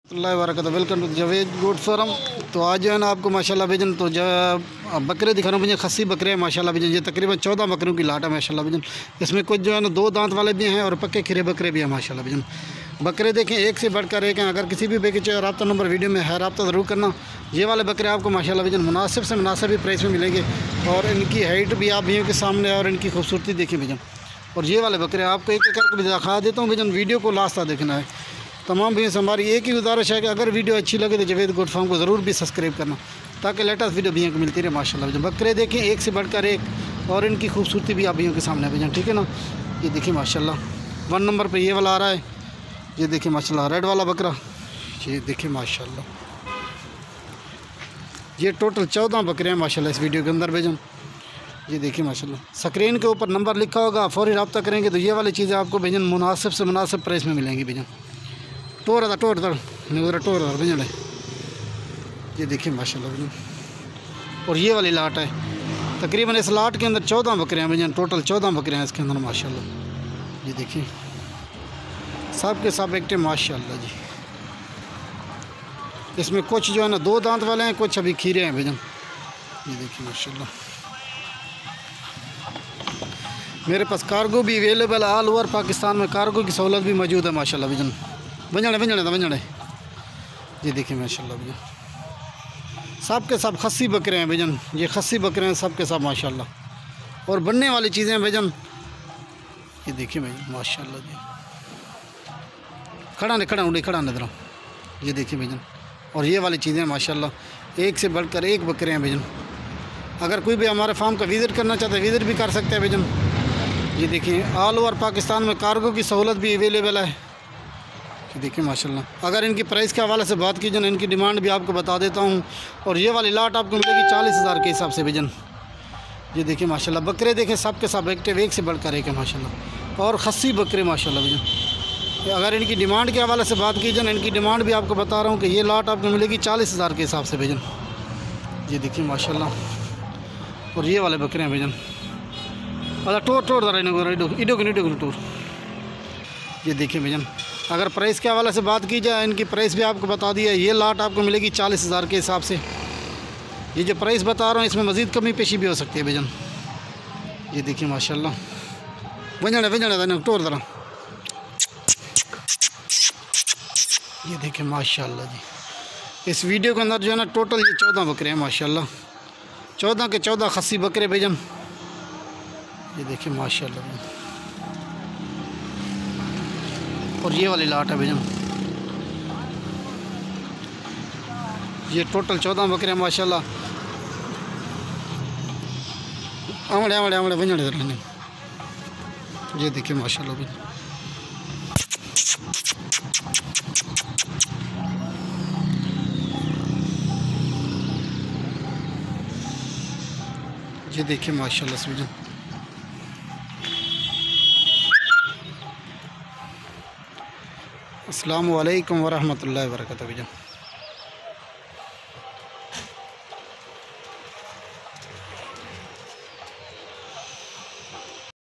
वरकत welcome to Javed goat farm. तो आज जो है ना आपको माशाल्लाह भजन तो बकरे दिखा रहा हूँ भजन, खस्सी बकरे हैं माशाल्लाह भजन। ये तकरीबन 14 बकरों की लाट है माशाल्लाह भजन। इसमें कुछ जो है ना 2 दांत वाले भी हैं और पक्के खिरे बकरे भी हैं माशाल्लाह भजन। बकरे देखें एक से बढ़कर एक हैं। अगर किसी भी बेचे चाहे रब्ता नंबर वीडियो में है, रब्ता ज़रूर करना। ये वाले बकरे आपको माशाल्लाह भजन मुनासिब से मुनासिब भी प्राइस में मिलेंगे और इनकी हाइट भी आप भैया के सामने और इनकी खूबसूरती देखें भजन। और ये वाले बकरे आपको एक एक करके भी दिखा देता हूँ भजन, वीडियो को लास्ट तक देखना है। तमाम भैया से हमारी एक ही गुजारिश है कि अगर वीडियो अच्छी लगे तो जावेद गोट फार्म को ज़रूर भी सब्सक्राइब करना ताकि लेटेस्ट वीडियो भैया को मिलती रहे माशाल्लाह भजन। बकरे देखें एक से बढ़कर एक और इनकी खूबसूरती भी आप भैया के सामने भजन, ठीक है ना। ये देखिए माशाल्लाह 1 नंबर पे ये वाला आ रहा है। ये देखिए माशाल्लाह रेड वाला बकरा। ये देखिए माशाल्लाह ये टोटल 14 बकरे हैं माशाल्लाह इस वीडियो के अंदर भजन। ये देखिए माशाल्लाह स्क्रीन के ऊपर नंबर लिखा होगा, फौरी रब्ता करेंगे तो ये वाली चीज़ें आपको भजन मुनासिब से मुनासिब प्राइस में मिलेंगी भजन। टोर भजन है। ये देखिए माशाल्लाह भजन। और ये वाली लाट है, तकरीबन इस लाट के अंदर 14 बकरे हैं भजन, टोटल 14 बकरे हैं इसके अंदर माशाल्लाह। ये देखिए सब के सब एक्टिव माशाल्लाह जी। इसमें कुछ जो है ना 2 दांत वाले हैं, कुछ अभी खीरे हैं भजन। ये देखिए माशाल्लाह मेरे पास कार्गो भी अवेलेबल है। ऑल ओवर पाकिस्तान में कार्गो की सहूलत भी मौजूद है माशाल्लाह भजन। भजन ये देखिए माशाल्लाह भजन सब के सब खस्सी बकरे हैं भजन। ये खस्सी बकरे हैं सब के सब माशाल्लाह। और बनने वाली चीज़ें हैं भजन। ये देखिए भजन माशाल्लाह जी। खड़ा नजर। ये देखिए भजन। और ये वाली चीज़ें माशाल्लाह एक से बढ़कर एक बकरे हैं भजन। अगर कोई भी हमारे फार्म का विज़िट करना चाहता है विज़िट भी कर सकते हैं भजन। ये देखिए ऑल ओवर पाकिस्तान में कार्गो की सहूलत भी अवेलेबल है। ये देखिए माशाल्लाह अगर इनकी प्राइस के हवाले से बात की जाए, इनकी डिमांड भी आपको बता देता हूँ। और ये वाली लाट आपको मिलेगी 40,000 के हिसाब से भजन। ये देखिए माशाल्लाह बकरे देखें सब के सब एक्टिव एक से बढ़कर एक है माशाल्लाह। और खस्सी बकरे माशाल्लाह भजन। अगर इनकी डिमांड के हवाले से बात की जाए, इनकी डिमांड भी आपको बता रहा हूँ कि ये लाट आपको मिलेगी 40,000 के हिसाब से भजन। ये देखिए माशाल्लाह। और ये वाले बकरे हैं भजन। अच्छा टोर। ये देखिए भजन अगर प्राइस के हवाले से बात की जाए, इनकी प्राइस भी आपको बता दिया। ये लाट आपको मिलेगी 40,000 के हिसाब से। ये जो प्राइस बता रहा हूँ इसमें मज़ीद कमी पेशी भी हो सकती है भजन। ये देखिए माशाल्लाह भजन टोर ज़रा। ये देखिए माशाल्लाह जी। इस वीडियो के अंदर जो है ना टोटल ये 14 बकरे हैं माशाल्लाह। 14 के 14 खस्सी बकरे भजन। ये देखिए माशाल्लाह। और ये वाली लाट है भजन। ये टोटल 14 बकरे हैं माशाल्लाह। आवड़े भजन। ये देखिए माशाल्लाह भजन। ये देखिए माशाल्लाह भजन। अस्सलामु अलैकुम वरहमतुल्लाहि वबरकातुहू भजन।